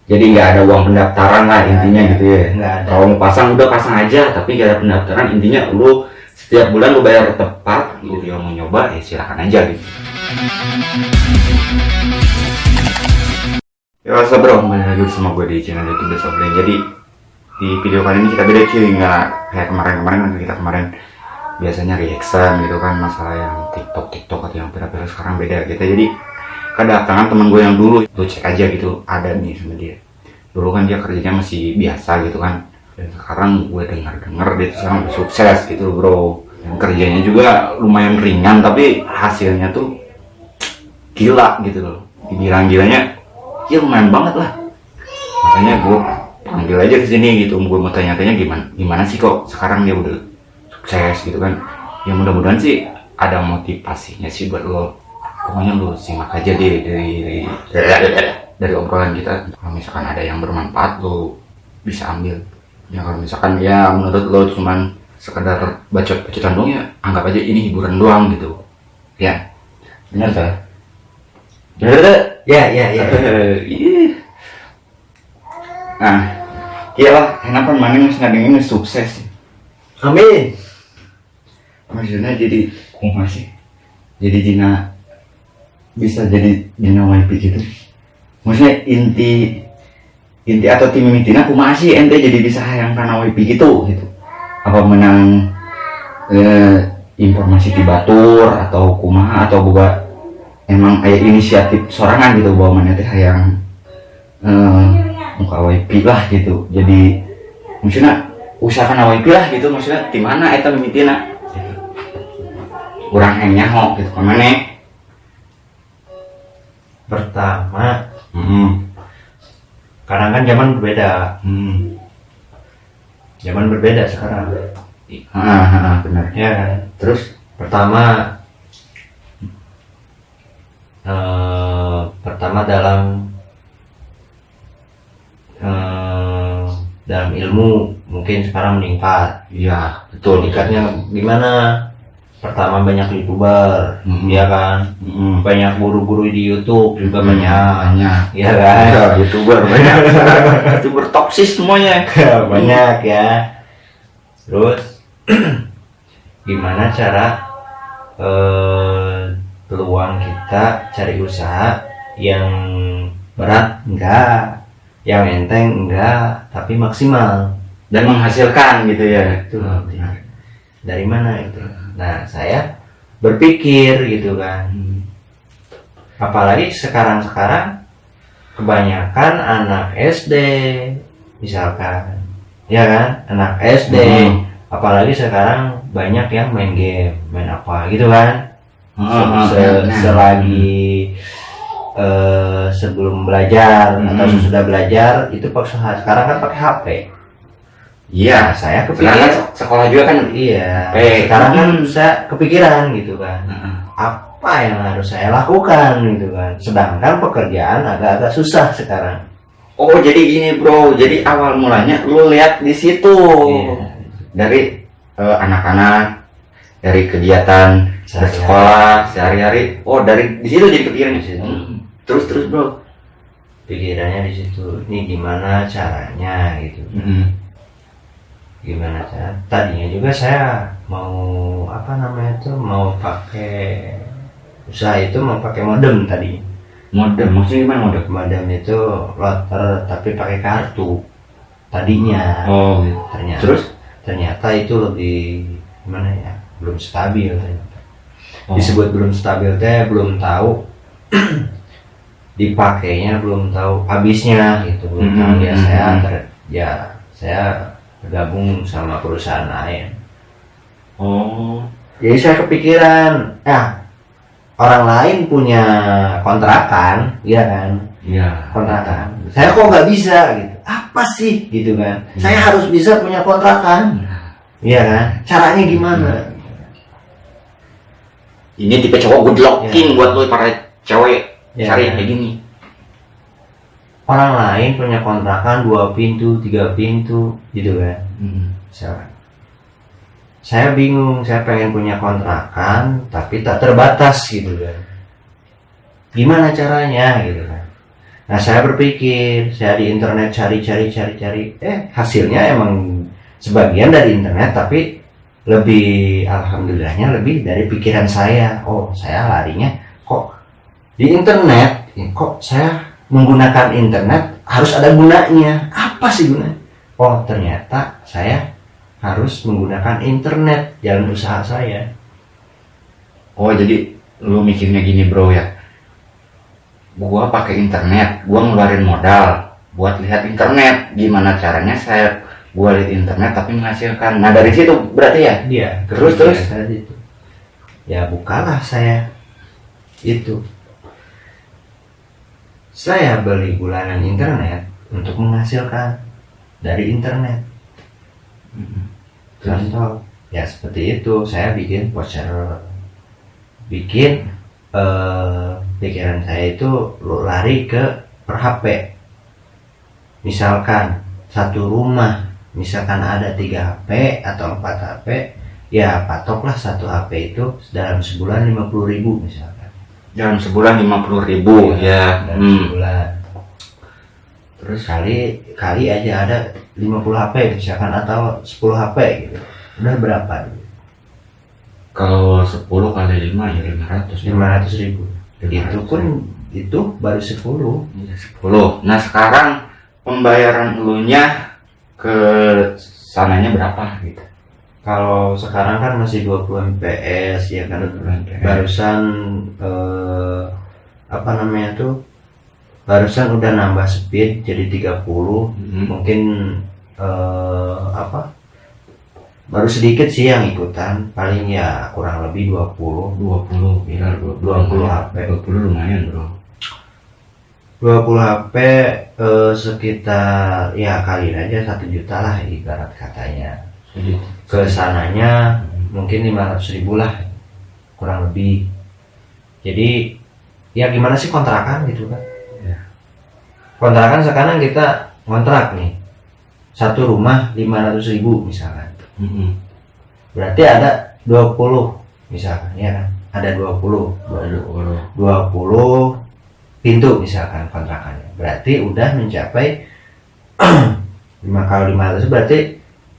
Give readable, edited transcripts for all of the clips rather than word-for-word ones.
Jadi nggak ada uang pendaftaran lah intinya gitu ya. Nggak ada. Kalau mau pasang udah pasang aja, tapi nggak ada pendaftaran. Intinya lu setiap bulan lu bayar tepat. Lu yang mau nyoba ya silakan aja gitu. Ya what's up bro, kembali lagi bersama gue di channel YouTube Desobling. Jadi di video kali ini kita beda cuy, nggak kayak kemarin-kemarin. Kita kemarin biasanya reaction gitu kan, masalah yang TikTok atau yang viral-viral. Sekarang beda kita. Jadi kedatangan teman gue yang dulu, lu cek aja gitu, ada nih sama dia. Dulu kan dia kerjanya masih biasa gitu kan, dan sekarang gue dengar dia tuh sekarang udah sukses gitu bro. Dan kerjanya juga lumayan ringan, tapi hasilnya tuh gila gitu loh. Dibilang gilanya, ya lumayan banget lah. Makanya gue panggil aja ke sini gitu, gue mau tanya-tanya gimana sih kok sekarang dia udah sukses gitu kan. Ya mudah-mudahan sih ada motivasinya sih buat lo. Pokoknya lu simak aja deh dari obrolan kita. Kalau misalkan ada yang bermanfaat lu bisa ambil. Ya kalau misalkan ya menurut lo cuman sekedar bacot-bacotan doang, ya anggap aja ini hiburan doang gitu. Ya benar kan? Bener Ya. Nah, iyalah, kenapa mana ngadengin sukses? Amin. Maksudnya jadi masih jadi Jina bisa jadi Jina YP gitu. Maksudnya inti atau tim mitina aku masih ente jadi bisa hayang karena YP gitu. Apa menang informasi di batur atau kumaha atau buka emang kayak inisiatif sorangan gitu bahwa mana teh hayang muka YP lah gitu. Jadi maksudnya usahakan YP lah gitu, maksudnya di mana eta mimitina gitu. Kurang hanya nyaho gitu kemana. Pertama, kadang kan zaman berbeda. Zaman berbeda sekarang. Benar. Ya kan? Terus Pertama dalam ilmu mungkin sekarang meningkat. iya betul. Meningkatnya gimana? Pertama banyak youtuber, ya kan? Banyak guru-guru di YouTube juga banyak, ya kan? Ya, youtuber banyak. Youtuber toksis semuanya. Banyak ya. Terus gimana cara peluang kita cari usaha yang berat enggak, yang enteng enggak, tapi maksimal Dan menghasilkan gitu ya. itu dari mana itu? Nah, saya berpikir gitu kan, apalagi sekarang kebanyakan anak SD misalkan, ya kan, anak SD, apalagi sekarang banyak yang main game, main apa gitu kan. Selagi sebelum belajar atau sesudah belajar itu sekarang kan pakai HP. Iya, Saya sekarang kepikiran, sekolah juga kan. iya. Baik. Sekarang kan saya kepikiran gitu kan, apa yang harus saya lakukan gitu kan. Sedangkan pekerjaan agak-agak susah sekarang. Oh jadi gini bro, jadi awal mulanya lu lihat di situ. Iya. Dari anak-anak, dari kegiatan sekolah sehari-hari. Oh dari di situ jadi kepikiran di situ. Terus bro, Pikirannya di situ. Ini gimana caranya gitu. Gimana cara? Tadinya juga saya mau mau pakai usaha itu, mau pakai modem tadi. modem maksudnya gimana modem? Modem itu router tapi pakai kartu tadinya. Oh, Ternyata itu lebih gimana ya? Belum stabil. Disebut belum stabil teh belum tahu dipakainya, belum tahu habisnya gitu. Belum tahu ya saya bergabung sama perusahaan lain. Jadi saya kepikiran, orang lain punya kontrakan, ya kan? Iya. Kontrakan. Saya kok nggak bisa gitu? Apa sih gitu kan? Saya harus bisa punya kontrakan, iya kan? Caranya gimana? Ini tipe cowok good looking buat lo para cewek cari kayak gini. Orang lain punya kontrakan 2 pintu, 3 pintu, gitu kan? Saya bingung, saya pengen punya kontrakan tapi tak terbatas gitu kan. Gimana caranya gitu kan. Nah saya berpikir, saya di internet cari, hasilnya emang sebagian dari internet, tapi lebih, alhamdulillahnya lebih dari pikiran saya. Oh, saya larinya kok di internet, kok saya menggunakan internet harus ada gunanya. Apa sih gunanya? Oh, ternyata saya harus menggunakan internet jalan usaha saya. Oh, jadi lu mikirnya gini bro ya, gua pakai internet, gua ngeluarin modal buat lihat internet, gimana caranya gua lihat internet tapi menghasilkan. Nah dari situ berarti ya. Iya. Terus itu. Ya bukalah saya itu. Saya beli bulanan internet untuk menghasilkan dari internet. Contoh ya seperti itu, saya bikin voucher, bikin pikiran saya itu lari ke per HP. Misalkan satu rumah, misalkan ada 3 HP atau 4 HP, ya patoklah satu HP itu dalam sebulan 50.000 misalkan. Dalam sebulan 50.000 ya. Dalam sebulan. Terus kali aja ada 50 HP misalkan atau 10 HP gitu. Udah berapa? Kalau 10 kali 5 ya 500.000. Itu pun itu baru 10. Ya, 10. Nah sekarang pembayaran elunya ke sananya berapa gitu? Kalau sekarang kan masih 20 Mbps ya kan. Barusan apa namanya tuh? Barusan udah nambah speed jadi 30. Mungkin baru sedikit sih yang ikutan, paling ya kurang lebih 20 ya, 20 HP. 20 lumayan bro. 20 HP sekitar ya kali aja 1 juta lah ibarat katanya. Kesananya mungkin 500.000 lah kurang lebih. Jadi ya gimana sih kontrakan gitu kan ya. Kontrakan sekarang kita kontrak nih satu rumah 500.000 misalkan. Berarti ada 20 misalkan ya kan, ada 20 pintu misalkan kontrakannya, berarti udah mencapai 5 kali 500 berarti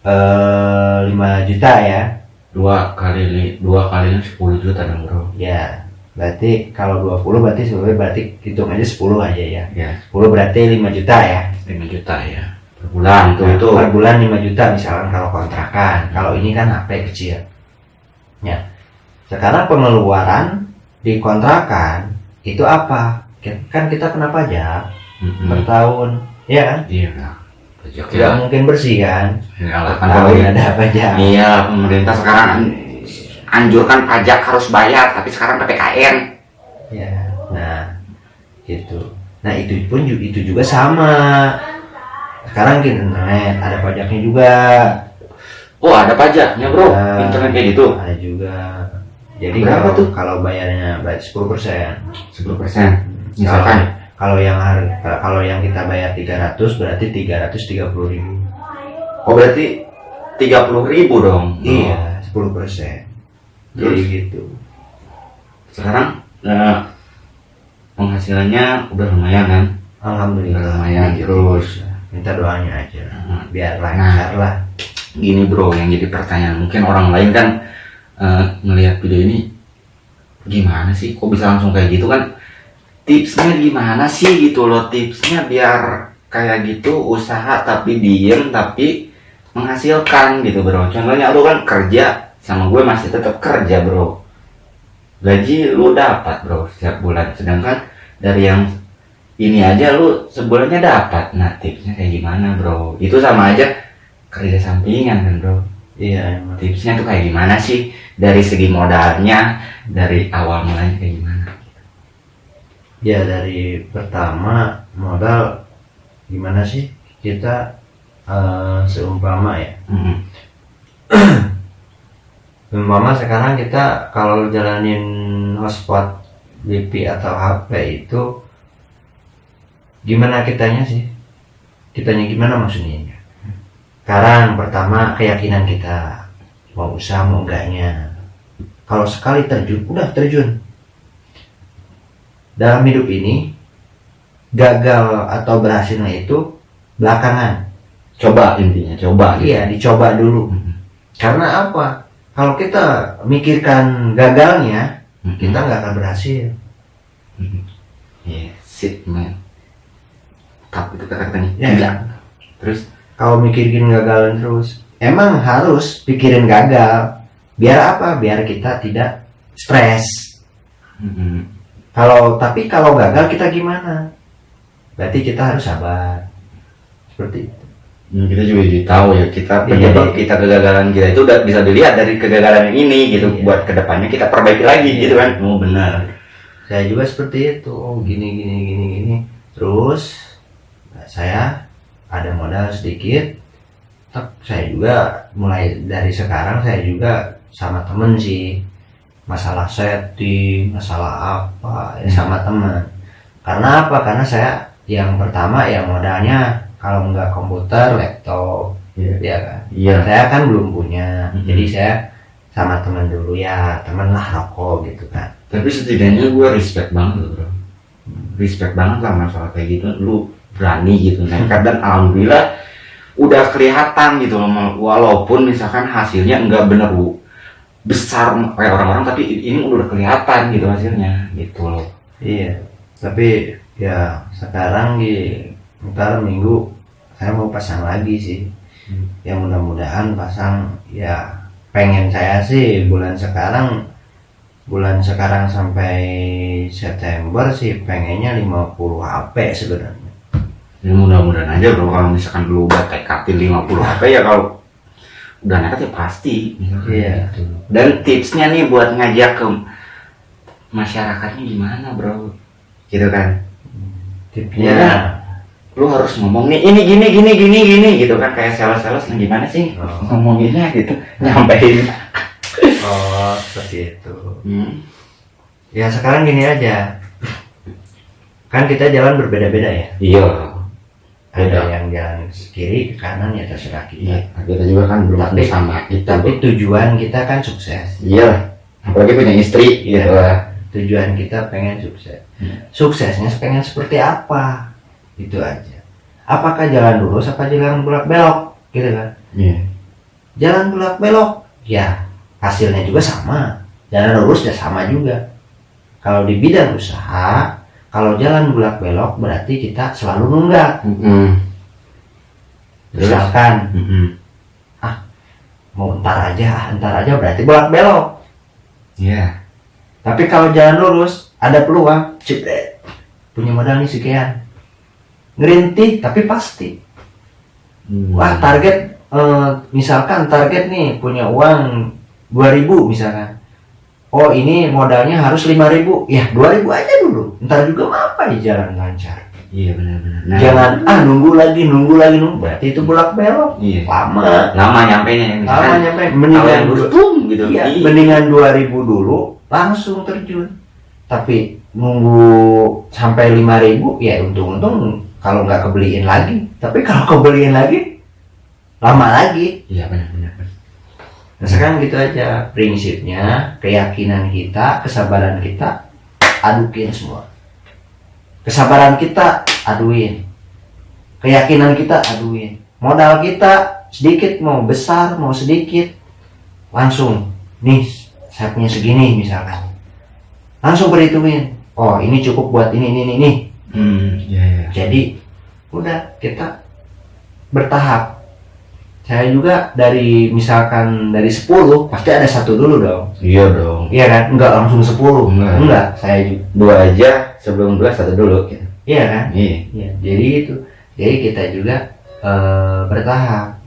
5 juta ya. 2 kalinya 10 juta dong bro ya. Berarti kalau 20 berarti sebenarnya berarti hitung aja 10 aja ya. Ya 10 berarti 5 juta ya. 5 juta ya per bulan tuh. Nah, itu per bulan 5 juta misalkan kalau kontrakan. Kalau ini kan HP kecil ya. Sekarang pengeluaran di kontrakan itu apa? Kan kita kena pajak per tahun ya kan. Iya nah. Pajak Tidak mungkin bersih kan. Iyalah, kan Kalau ada pajak. Iya, pemerintah sekarang anjurkan pajak harus bayar, tapi sekarang PPKM. Ya, nah gitu. Nah itu pun itu juga sama. Sekarang internet ada pajaknya juga. Oh ada pajaknya bro, internet kayak gitu. Ada juga. Jadi berapa tuh? Kalau bayarnya berarti 10%. 10%. Misalkan kalau yang kita bayar 300 berarti 330.000. Oh berarti 30.000 dong. Iya 10%. Jadi gitu. Sekarang penghasilannya udah lumayan kan? Alhamdulillah lumayan terus. Minta doanya aja biar lancar lah. Gini bro, yang jadi pertanyaan mungkin orang lain kan ngelihat video ini gimana sih kok bisa langsung kayak gitu kan, tipsnya gimana sih gitu loh, tipsnya biar kayak gitu usaha tapi diem tapi menghasilkan gitu bro. Contohnya lu kan kerja sama gue masih tetap kerja bro, gaji lu dapat bro setiap bulan, sedangkan dari yang ini aja lu sebulannya dapat. Nah tipsnya kayak gimana bro? Itu sama aja kerja sampingan kan bro. Iya emang. Tipsnya tuh kayak gimana sih dari segi modalnya, dari awal mulanya kayak gimana? Ya dari pertama modal gimana sih kita seumpama ya. Umpama sekarang kita kalau jalanin hotspot WiFi atau HP itu gimana kitanya sih? Kitanya gimana maksudnya? Sekarang pertama keyakinan kita, mau usaha mau enggaknya. Kalau sekali terjun, udah terjun. Dalam hidup ini gagal atau berhasilnya itu belakangan. Coba intinya, coba gitu. Iya, dicoba dulu. Karena apa? Kalau kita mikirkan gagalnya, kita nggak akan berhasil. Iya, shit man. Tapi itu kata-katanya. Ya. Gila. Terus Kalau mikirin gagal terus, emang harus pikirin gagal. Biar apa? Biar kita tidak stres. Tapi kalau gagal kita gimana? Berarti kita harus sabar. Seperti itu. kita juga jadi tahu ya, kita Iya, penyebab jadi- kita kegagalan kita itu udah bisa dilihat dari kegagalan yang ini gitu. Iya. Buat kedepannya kita perbaiki lagi gitu kan. Oh benar. Saya juga seperti itu. Oh, gini. Terus saya ada modal sedikit. Saya juga mulai dari sekarang saya juga sama temen sih, masalah setting, masalah apa ya sama teman. Karena apa? Karena saya yang pertama ya modalnya kalau nggak komputer, laptop, ya kan. Iya. Saya kan belum punya, Mhm. jadi saya sama teman dulu ya, teman lah rokok gitu kan. Tapi setidaknya gue respect banget loh bro. Respect banget lah masalah kayak gitu. Lu berani gitu nekat dan alhamdulillah udah kelihatan gitu loh. Walaupun misalkan hasilnya enggak bener bu besar kayak orang-orang, tapi ini udah kelihatan gitu hasilnya gitu loh. Iya, tapi ya sekarang ntar minggu saya mau pasang lagi sih. Ya mudah-mudahan pasang ya, pengen saya sih bulan sekarang sampai September sih pengennya 50 HP sebenarnya. Ya mudah-mudahan aja bro, kalau misalkan lu udah tekatin 50 HP ya, kalau udah nekat ya pasti. Iya. Gitu. Dan tipsnya nih buat ngajak ke masyarakatnya gimana bro? Gitu kan. Tipnya Ya, lu harus ngomong nih ini gini gitu kan, kayak sales gimana sih ngomonginnya gitu, nyampein. oh seperti itu. Hmm. Ya sekarang gini aja, kan kita jalan berbeda-beda ya. Iya. Ada Beda. yang jalan ke kiri ke kanan ya terserah Iya, kita. kita juga kan belum Tapi- sama kita. Tapi tujuan kita kan sukses. Iya, apalagi punya istri gitu lah. Tujuan kita pengen sukses. Hmm. Suksesnya pengen seperti apa? Itu aja. Apakah jalan lurus apa jalan belok belok? Gitu kan? Iya. Jalan belok belok, ya hasilnya juga sama. Jalan lurus ya sama juga. Kalau di bidang usaha, kalau jalan belok belok berarti kita selalu nunggak. Misalkan mau ntar aja berarti belok belok. Iya. Tapi kalau jalan lurus ada peluang, cepet punya modal nih sekian, ngerintih tapi pasti. Wah target, misalkan target nih punya uang 2.000 misalkan. Oh ini modalnya harus 5.000, ya 2.000 aja dulu. Ntar juga apa ya jalan lancar. Iya benar-benar. Nah, Jangan nunggu lagi, berarti itu bolak belok. Iya. Lama Nyampe nya nyampe. kalau Mendingan yang lurus boom gitu. iya, Iya. mendingan 2.000 dulu langsung terjun. Tapi nunggu sampai 5.000 ya untung-untung kalau nggak kebeliin lagi. Tapi kalau kebeliin lagi lama lagi. Iya benar-benar. Nah, sekarang gitu aja prinsipnya, keyakinan kita, kesabaran kita adukin semua. Kesabaran kita aduin, keyakinan kita aduin, modal kita sedikit mau besar mau sedikit langsung nih saya punya segini misalkan, langsung perhitungin, oh ini cukup buat ini. Iya. Jadi udah kita bertahap. Saya juga misalkan dari 10 pasti ada satu dulu dong. Iya dong. Iya kan? Enggak langsung 10. Enggak. Enggak, saya juga. 2 aja, sebelum 2 1 dulu gitu. Iya kan? Iya. Iya. Jadi itu. Jadi kita juga bertahap.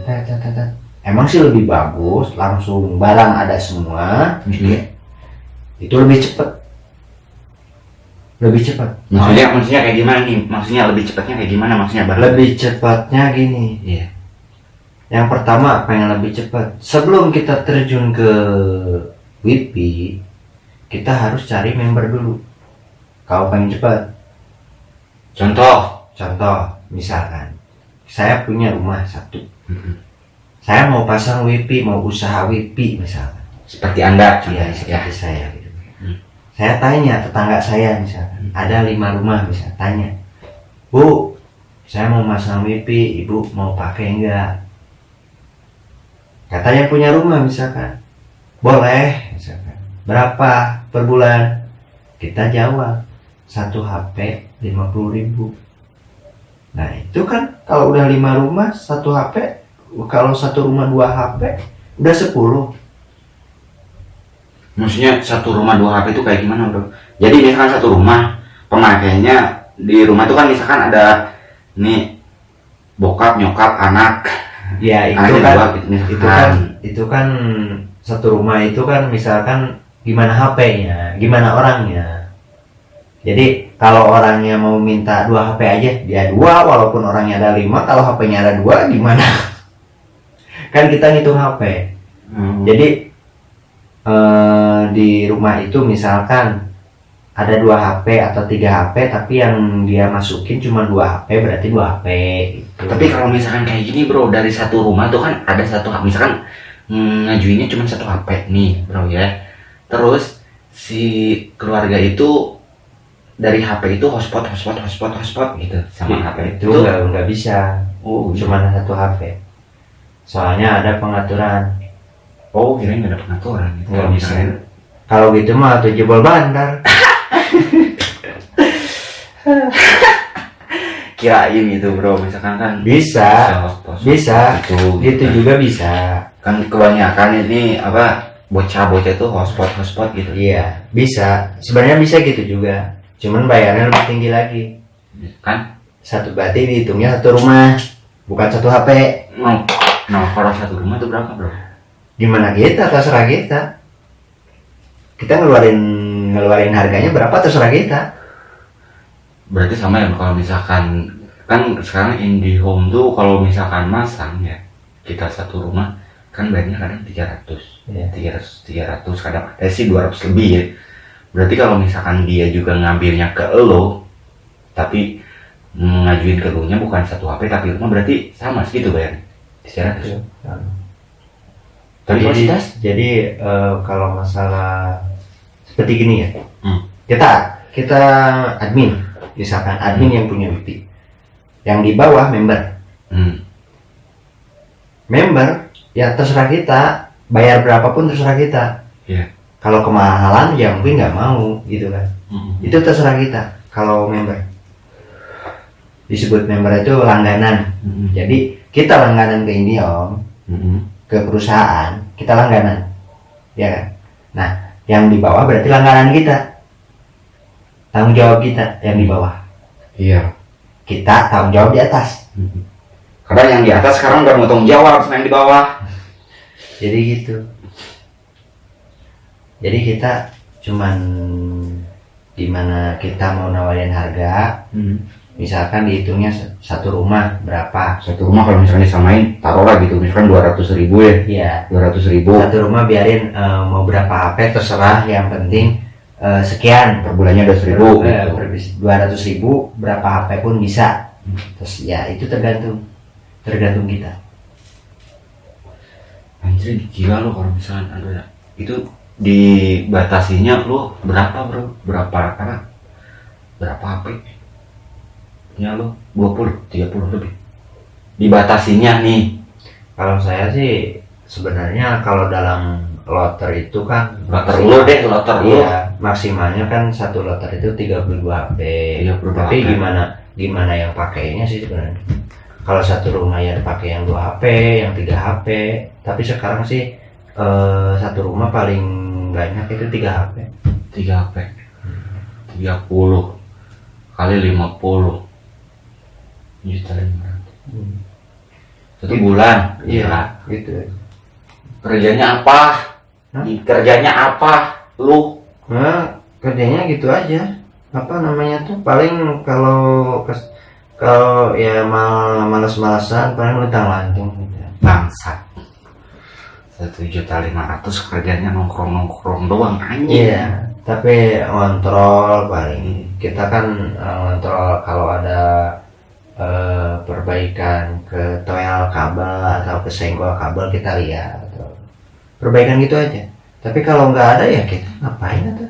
Tat. Emang sih lebih bagus langsung barang ada semua. Itu lebih cepat. Lebih cepat. Maksudnya kayak gimana nih? Maksudnya lebih cepatnya kayak gimana maksudnya, Bang? Lebih cepatnya gini. Iya. Yang pertama pengen lebih cepat. Sebelum kita terjun ke WP, kita harus cari member dulu. Kalau pengen cepat. Contoh, misalkan saya punya rumah satu. Saya mau pasang WP, mau usaha WP misalkan. Seperti Anda Iya, contohnya. seperti saya gitu. Saya tanya tetangga saya misalkan, ada 5 rumah misalnya, tanya, Bu, saya mau masang wifi, ibu mau pakai enggak? Katanya punya rumah misalkan, boleh misalkan. Berapa per bulan? Kita jawab, satu HP 50.000. Nah itu kan kalau udah 5 rumah satu HP, kalau satu rumah 2 HP udah 10. Maksudnya satu rumah 2 HP itu kayak gimana bro? Jadi misalkan satu rumah pemakainya di rumah itu kan misalkan ada nih bokap, nyokap, anak. Ya itu Anaknya kan, dua, gitu, misalkan. itu kan satu rumah itu kan misalkan gimana HP-nya, gimana orangnya. Jadi kalau orangnya mau minta 2 HP aja, dia 2, walaupun orangnya ada 5, kalau HP-nya ada 2 gimana? Kan kita ngitung HP. Jadi di rumah itu misalkan ada 2 HP atau 3 HP, tapi yang dia masukin cuma 2 HP, berarti 2 HP gitu. Tapi kalau misalkan kayak gini bro, dari satu rumah tuh kan ada satu HP, misalkan ngajuinnya cuma satu HP nih bro ya. Terus si keluarga itu dari HP itu hotspot gitu sama HP itu nggak bisa. Cuma satu HP. Soalnya ada pengaturan. Oh, kirain nggak ada pengaturan gitu. Nggak bisa. Kalau gitu mah tuh jebol bandar. Kirain gitu bro, misalkan kan Bisa gitu juga bisa. Kan kebanyakan ini apa bocah-bocah itu hotspot gitu. Iya bisa, sebenarnya bisa gitu juga, cuman bayarnya lebih tinggi lagi Kan? satu, berarti dihitungnya satu rumah bukan satu HP. Nah kalau satu rumah itu berapa bro? Gimana kita, terserah kita ngeluarin harganya berapa, terserah kita. Berarti sama ya kalau misalkan kan sekarang IndiHome tuh kalau misalkan masang ya kita satu rumah kan bayarnya kadang 300 Iya. 300 kadang ada sih 200 lebih ya. Berarti kalau misalkan dia juga ngambilnya ke lo tapi ngajuin ke lo nya bukan satu HP tapi rumah, berarti sama segitu bayarnya 300. Tapi fasilitas Jadi kalau masalah seperti gini ya, kita admin, misalkan admin yang punya wifi, yang di bawah member ya terserah kita, bayar berapapun terserah kita. Iya. Kalau kemahalan ya mungkin nggak mau gitu kan. Itu terserah kita. Kalau member, disebut member itu langganan. Jadi kita langganan ke IndiHome, ke perusahaan, kita langganan, ya kan? Nah, yang di bawah berarti langganan kita, tanggung jawab kita yang di bawah. Iya. Kita tanggung jawab di atas. Karena yang di atas sekarang udah mau tanggung jawab sama yang di bawah. Jadi gitu. Jadi kita cuman dimana kita mau nawarin harga, misalkan dihitungnya satu rumah berapa. Satu rumah kalau misalnya disamain taruhlah gitu, misalkan 200.000 ya. Iya. 200.000. Satu rumah biarin mau berapa HP terserah, yang penting sekian Per bulannya 200.000 gitu. 200.000 berapa HP pun bisa. Terus ya itu tergantung kita. Anjir gila lo kalau misalkan ada itu dibatasinya lo berapa bro? Berapa HP? Ya lo 20-30 lebih. Dibatasinya nih. Kalau saya sih sebenarnya kalau dalam loter itu kan Loter lo. Iya, maksimalnya kan satu loter itu 32 HP. 32 Tapi HP. gimana yang pakainya sih sebenarnya. Kalau satu rumah ya pakai yang 2 HP, yang 3 HP. Tapi sekarang sih satu rumah paling banyak itu 3 HP. 3 HP. 30 kali 50 juta 500. 1 bulan. Iya, gitu. Kerjanya apa? Kerjanya apa? Lu? Nah, kerjanya gitu aja. Apa namanya tuh? Paling kalau ya malas-malasan paling lutang lantung gitu. Bangsat. 1.500.000 kerjanya nongkrong doang anjing. Iya, tapi ngontrol paling. Kita kan ngontrol kalau ada perbaikan ke toel kabel atau ke senggol kabel, kita lihat atau perbaikan gitu aja. Tapi kalau nggak ada ya kita ngapain tuh?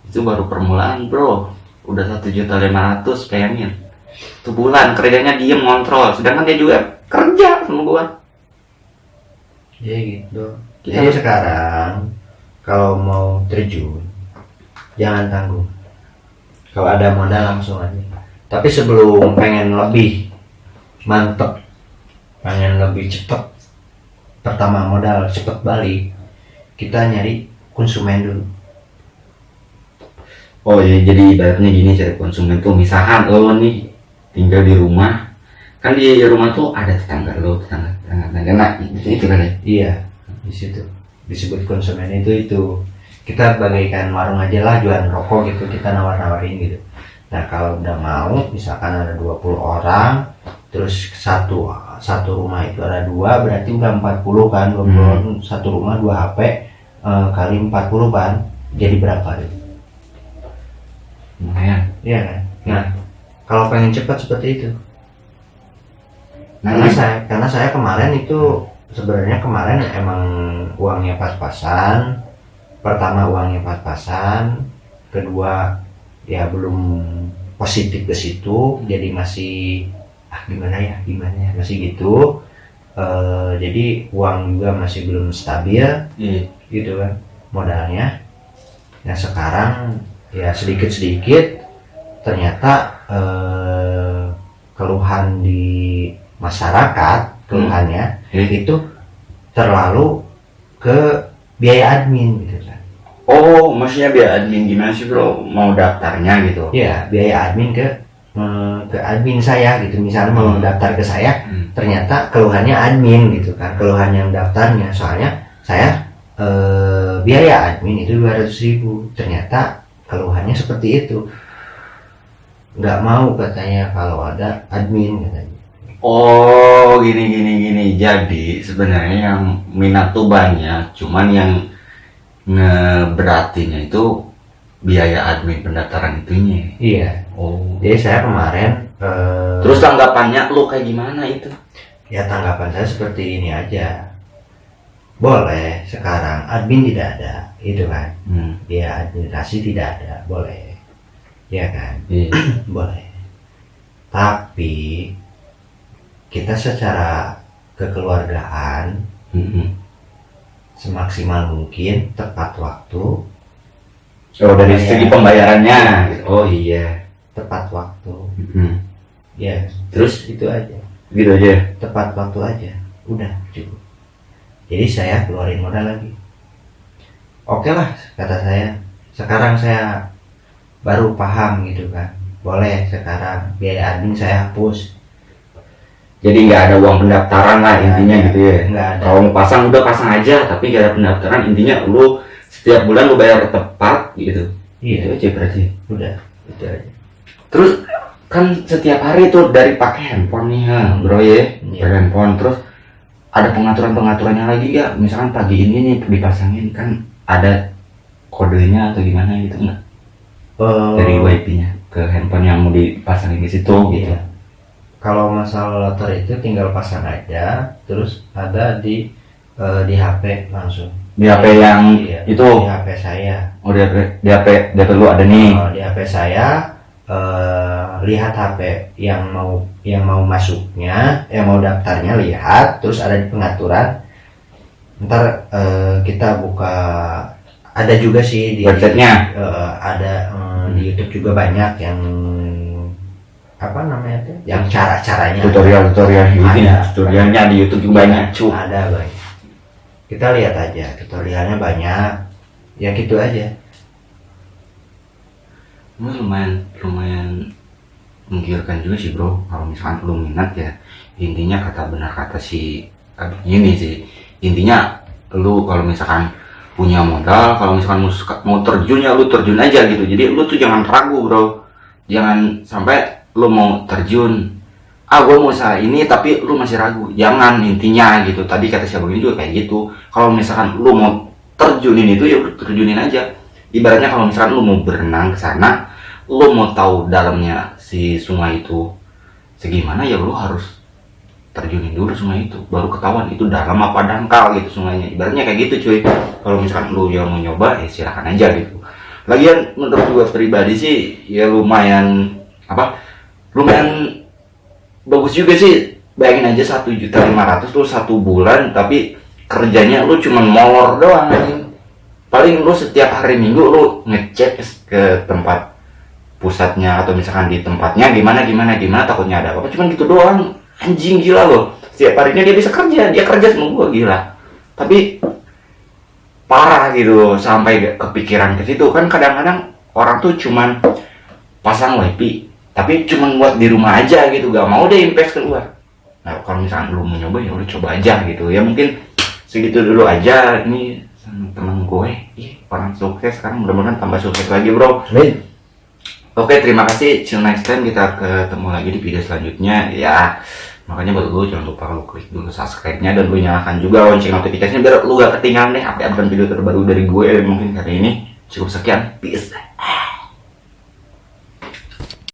Itu baru permulaan bro. udah 1.500.000 pengen sebulan kerjanya diem ngontrol, sedangkan dia juga kerja sama gua. Ya gitu. Kita Jadi sekarang kalau mau terjun jangan tanggung. Kalau ada modal langsung aja. Tapi sebelum pengen lebih mantep, pengen lebih cepet, pertama modal cepet balik, kita nyari konsumen dulu. Oh ya, jadi ibaratnya gini, cari konsumen tuh misalkan lo nih tinggal di rumah, kan di rumah tuh ada tetangga lo, tetangga nah itu kan ya. Iya, di situ disebut konsumen itu kita bagaikan warung aja lah, jualan rokok gitu, kita nawar-nawarin gitu. Nah kalau udah mau, misalkan ada 20 orang, terus satu rumah itu ada 2, berarti udah 40 kan, 20 satu rumah 2 HP kali 40 kan, jadi berapa gitu? Lumayan. Iya kan? Nah kalau pengen cepat seperti itu, Nah, karena saya kemarin itu sebenarnya kemarin emang uangnya pas-pasan. Pertama uangnya pas-pasan, kedua ya belum positif ke situ, jadi masih gimana ya masih gitu. Jadi uang juga masih belum stabil, gitu kan modalnya. Nah sekarang ya sedikit-sedikit ternyata keluhan di masyarakat, keluhannya itu terlalu ke biaya admin gitu kan. oh maksudnya biaya admin gimana sih bro, mau daftarnya gitu? Ya biaya admin ke admin saya gitu, misalnya mau daftar ke saya, ternyata keluhannya admin gitu kan, keluhan yang daftarnya, soalnya saya biaya admin itu 200.000, ternyata keluhannya seperti itu, nggak mau katanya kalau ada admin katanya. Oh gini, jadi sebenarnya yang minat tuh banyak, cuman yang ngeberatinya itu biaya admin pendaftaran itunya. Iya. Oh. Jadi saya kemarin Terus tanggapannya lu kayak gimana itu? ya tanggapan saya seperti ini aja. Boleh sekarang admin tidak ada, itu kan. Biaya administrasi tidak ada, boleh. Ya kan? Iya. Boleh. Tapi kita secara kekeluargaan semaksimal mungkin tepat waktu. Oh dari segi pembayarannya gitu. Oh iya. Tepat waktu. Ya, Terus itu aja. gitu aja. Tepat waktu aja. Udah cukup. Jadi saya keluarin modal lagi. Oke lah kata saya. Sekarang saya baru paham gitu kan. Boleh sekarang biaya admin saya hapus. Jadi nggak ada uang pendaftaran lah intinya gitu ya. Nggak ada. Kalau mau pasang udah pasang aja, tapi nggak ada pendaftaran, intinya lu setiap bulan lu bayar tepat gitu. Iya. Itu aja berarti. Udah, itu aja. Terus kan setiap hari tuh dari pakai handphone nih ya, bro ya, pakai handphone. Terus ada pengaturannya lagi ya, misalkan pagi ini nih dipasangin kan ada kodenya atau gimana gitu nggak? Dari WiFi-nya ke handphone yang mau dipasangin di situ gitu. Iya. Kalau masalah loter itu tinggal pasang aja, terus ada di HP langsung. Di HP yang iya, itu. Di HP saya. Oh di HP lu ada nih. Di HP saya lihat HP yang mau masuknya, yang mau daftarnya lihat, terus ada di pengaturan. Ntar kita buka, ada juga sih di websitenya. ada di YouTube juga banyak yang apa namanya tuh, yang cara-caranya Tutorial ini, Ada. tutorialnya di YouTube juga banyak cu. ada banyak. Kita lihat aja tutorialnya banyak, ya gitu aja. Lumayan menggiurkan juga sih bro, kalau misalkan lu minat ya. Intinya benar kata si ini sih, intinya lu kalau misalkan punya modal, kalau misalkan mau terjun ya lu terjun aja gitu. Jadi lu tuh jangan ragu bro, jangan sampai lu mau terjun, gue mau usaha ini tapi lu masih ragu, jangan, intinya gitu. Tadi kata siapa ini juga kayak gitu, kalau misalkan lu mau terjunin itu ya terjunin aja. Ibaratnya kalau misalkan lu mau berenang ke sana, lu mau tahu dalamnya si sungai itu segimana, ya lu harus terjunin dulu sungai itu, baru ketahuan itu dalam apa dangkal gitu sungainya. Ibaratnya kayak gitu cuy. Kalau misalkan lu yang mau nyoba ya silakan aja gitu. Lagian menurut gue pribadi sih ya lumayan lumayan bagus juga sih. Bayangin aja 1.500.000 tuh 1 bulan, tapi kerjanya lu cuman molor doang anjing. Paling lu setiap hari Minggu lu ngecek ke tempat pusatnya atau misalkan di tempatnya gimana takutnya ada apa, cuman gitu doang. Anjing, gila loh. Setiap harinya dia bisa kerja, dia kerja sama gua, gila. Tapi parah gitu, sampai kepikiran ke situ kan. Kadang-kadang orang tuh cuman pasang wifi tapi cuman buat di rumah aja gitu, gak mau deh invest keluar. Nah kalau misalkan lu mau nyoba ya udah coba aja gitu ya. Mungkin segitu dulu aja. Ini temen gue orang sukses sekarang, mudah-mudahan tambah sukses lagi bro. Amin. Oke, terima kasih. Till next time, kita ketemu lagi di video selanjutnya ya. Makanya buat lu jangan lupa lu klik dulu subscribe-nya dan lu nyalakan juga lonceng notifikasinya biar lu gak ketinggalan deh update video terbaru dari gue. Mungkin kali ini cukup sekian, peace.